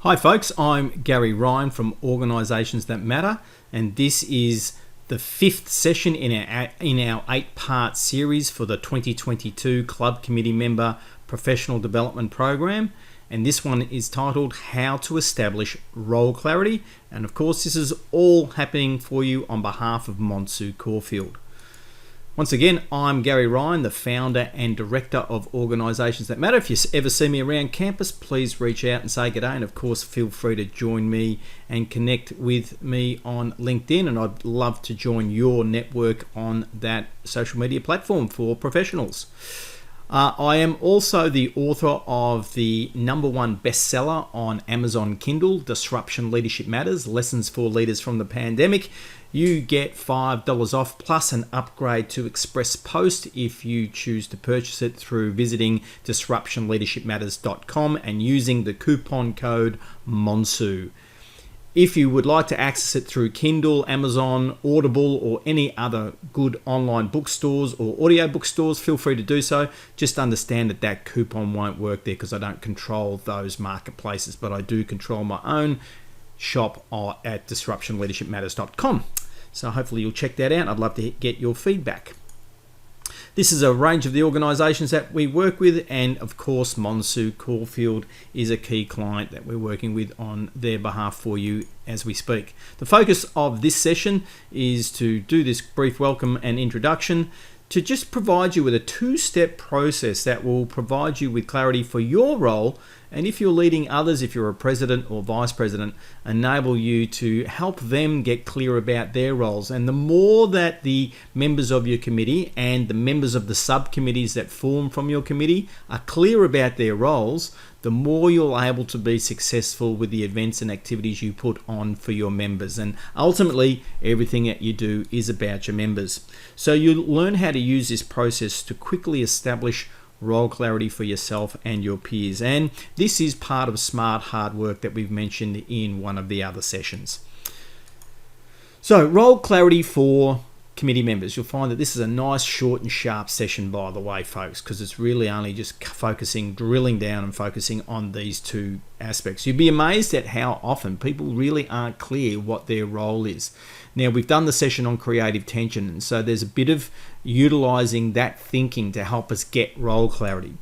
Hi folks, I'm Gary Ryan from Organisations That Matter, and this is the fifth session in our 8-part series for the 2022 Club Committee Member Professional Development Program. And this one is titled How to Establish Role Clarity. And of course, this is all happening for you on behalf of Monsu Caulfield. Once again, I'm Gary Ryan, the founder and director of Organisations That Matter. If you ever see me around campus, please reach out and say g'day. And of course, feel free to join me and connect with me on LinkedIn. And I'd love to join your network on that social media platform for professionals. I am also the author of the #1 bestseller on Amazon Kindle, Disruption Leadership Matters, Lessons for Leaders from the Pandemic. You get $5 off plus an upgrade to Express Post if you choose to purchase it through visiting disruptionleadershipmatters.com and using the coupon code MONSU. If you would like to access it through Kindle, Amazon, Audible, or any other good online bookstores or audio bookstores, feel free to do so. Just understand that that coupon won't work there because I don't control those marketplaces, but I do control my own shop at disruptionleadershipmatters.com. So hopefully you'll check that out. I'd love to get your feedback. This is a range of the organisations that we work with, and of course Monsu Caulfield is a key client that we're working with on their behalf for you as we speak. The focus of this session is to do this brief welcome and introduction to just provide you with a 2-step process that will provide you with clarity for your role, and if you're leading others, if you're a president or vice president, enable you to help them get clear about their roles. And the more that the members of your committee and the members of the subcommittees that form from your committee are clear about their roles, the more you're able to be successful with the events and activities you put on for your members. And ultimately, everything that you do is about your members. So you learn how to use this process to quickly establish role clarity for yourself and your peers. And this is part of smart hard work that we've mentioned in one of the other sessions. So role clarity for committee members. You'll find that this is a nice, short and sharp session, by the way, folks, because it's really only just drilling down and focusing on these two aspects. You'd be amazed at how often people really aren't clear what their role is. Now, we've done the session on creative tension, and so there's a bit of utilizing that thinking to help us get role clarity.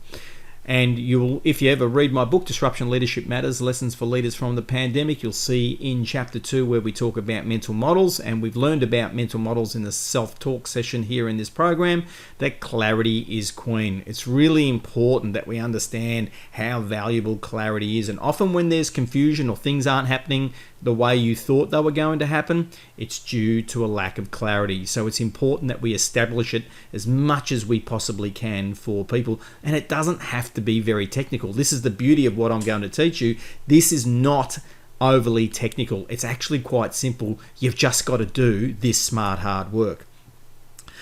And if you ever read my book, Disruption Leadership Matters, Lessons for Leaders from the Pandemic, you'll see in chapter 2 where we talk about mental models, and we've learned about mental models in the self-talk session here in this program, that clarity is queen. It's really important that we understand how valuable clarity is. And often when there's confusion or things aren't happening the way you thought they were going to happen, it's due to a lack of clarity. So it's important that we establish it as much as we possibly can for people. And it doesn't have to be very technical. This is the beauty of what I'm going to teach you. This is not overly technical. It's actually quite simple. You've just got to do this smart hard work.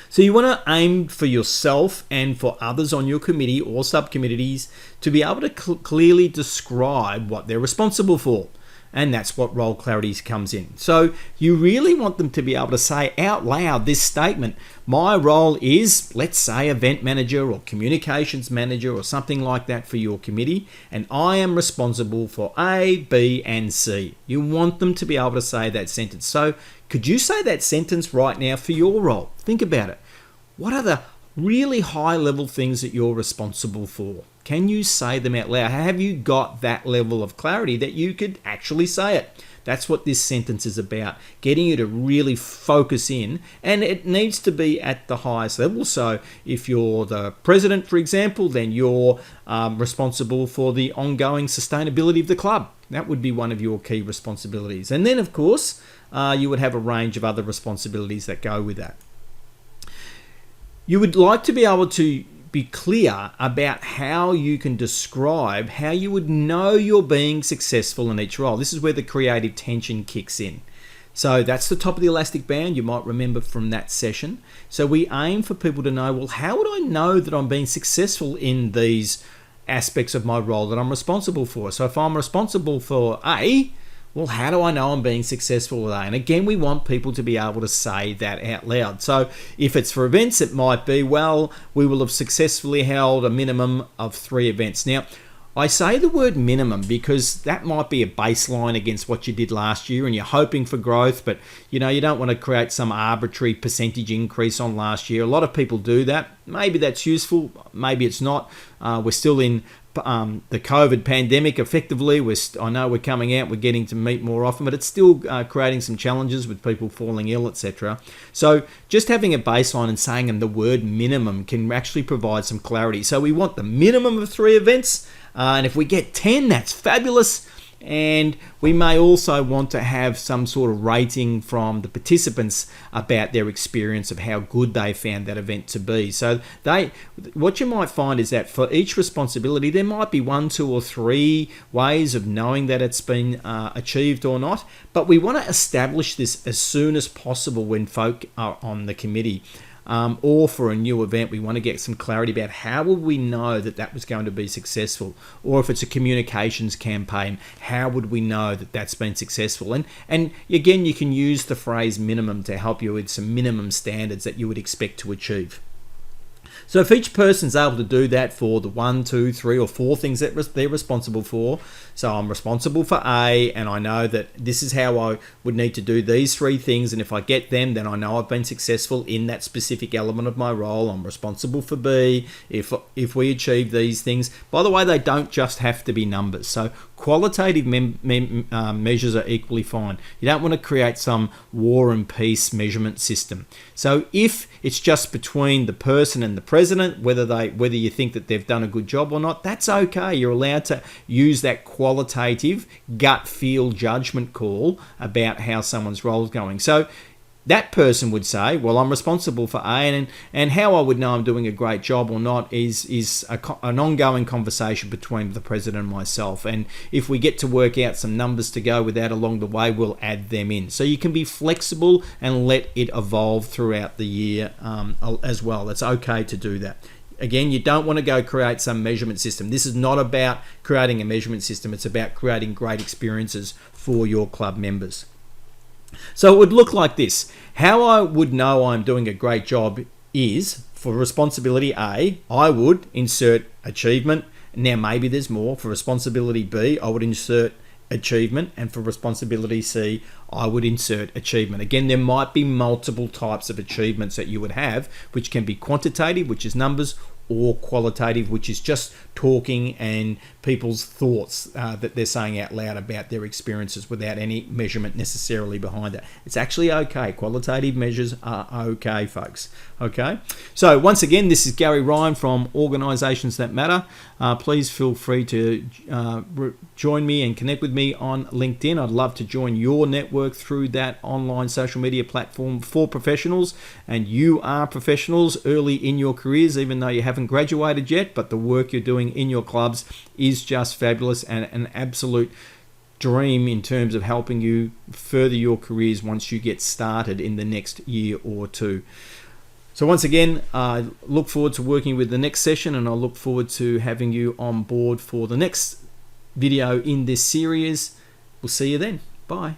So you want to aim for yourself and for others on your committee or subcommittees to be able to clearly describe what they're responsible for. And that's what role clarity comes in. So you really want them to be able to say out loud this statement: my role is, let's say, event manager or communications manager or something like that for your committee, and I am responsible for A, B, and C. You want them to be able to say that sentence. So could you say that sentence right now for your role? Think about it. What are the really high-level things that you're responsible for? Can you say them out loud? Have you got that level of clarity that you could actually say it? That's what this sentence is about, getting you to really focus in, and it needs to be at the highest level. So if you're the president, for example, then you're responsible for the ongoing sustainability of the club. That would be one of your key responsibilities. And then, of course, you would have a range of other responsibilities that go with that. You would like to be able to be clear about how you can describe how you would know you're being successful in each role. This is where the creative tension kicks in. So that's the top of the elastic band, you might remember from that session. So we aim for people to know, well, how would I know that I'm being successful in these aspects of my role that I'm responsible for? So if I'm responsible for A, well, how do I know I'm being successful with A? And again, we want people to be able to say that out loud. So if it's for events, it might be, well, we will have successfully held a minimum of 3 events. Now, I say the word minimum because that might be a baseline against what you did last year and you're hoping for growth, but you don't want to create some arbitrary percentage increase on last year. A lot of people do that. Maybe that's useful, maybe it's not. We're still in the COVID pandemic effectively. I know we're coming out, we're getting to meet more often, but it's still creating some challenges with people falling ill, etc. So just having a baseline and saying the word minimum can actually provide some clarity. So we want the minimum of 3 events, and if we get 10, that's fabulous. And we may also want to have some sort of rating from the participants about their experience of how good they found that event to be. So what you might find is that for each responsibility, there might be 1, 2, or 3 ways of knowing that it's been achieved or not. But we want to establish this as soon as possible when folk are on the committee. Or for a new event, we want to get some clarity about how will we know that was going to be successful, or if it's a communications campaign, how would we know that that's been successful? And again, you can use the phrase minimum to help you with some minimum standards that you would expect to achieve. So if each person's able to do that for the 1, 2, 3, or 4 things that they're responsible for, so I'm responsible for A, and I know that this is how I would need to do these 3 things, and if I get them, then I know I've been successful in that specific element of my role. I'm responsible for B if we achieve these things. By the way, they don't just have to be numbers. So qualitative measures are equally fine. You don't want to create some war and peace measurement system. So if it's just between the person and the president, whether you think that they've done a good job or not, that's okay. You're allowed to use that qualitative gut feel judgment call about how someone's role is going. So that person would say, well, I'm responsible for A, and how I would know I'm doing a great job or not is an ongoing conversation between the president and myself. And if we get to work out some numbers to go with that along the way, we'll add them in. So you can be flexible and let it evolve throughout the year as well. It's okay to do that. Again, you don't want to go create some measurement system. This is not about creating a measurement system. It's about creating great experiences for your club members. So it would look like this. How I would know I'm doing a great job is, for responsibility A, I would insert achievement. Now maybe there's more. For responsibility B, I would insert achievement, and for responsibility C, I would insert achievement. Again, there might be multiple types of achievements that you would have, which can be quantitative, which is numbers, or qualitative, which is just talking and people's thoughts that they're saying out loud about their experiences without any measurement necessarily behind it. It's actually okay. Qualitative measures are okay, folks. Okay? So once again, this is Gary Ryan from Organisations That Matter. Please feel free to join me and connect with me on LinkedIn. I'd love to join your network through that online social media platform for professionals. And you are professionals early in your careers, even though you haven't graduated yet, but the work you're doing in your clubs is just fabulous and an absolute dream in terms of helping you further your careers once you get started in the next year or 2. So once again, I look forward to working with the next session, and I look forward to having you on board for the next video in this series. We'll see you then. Bye.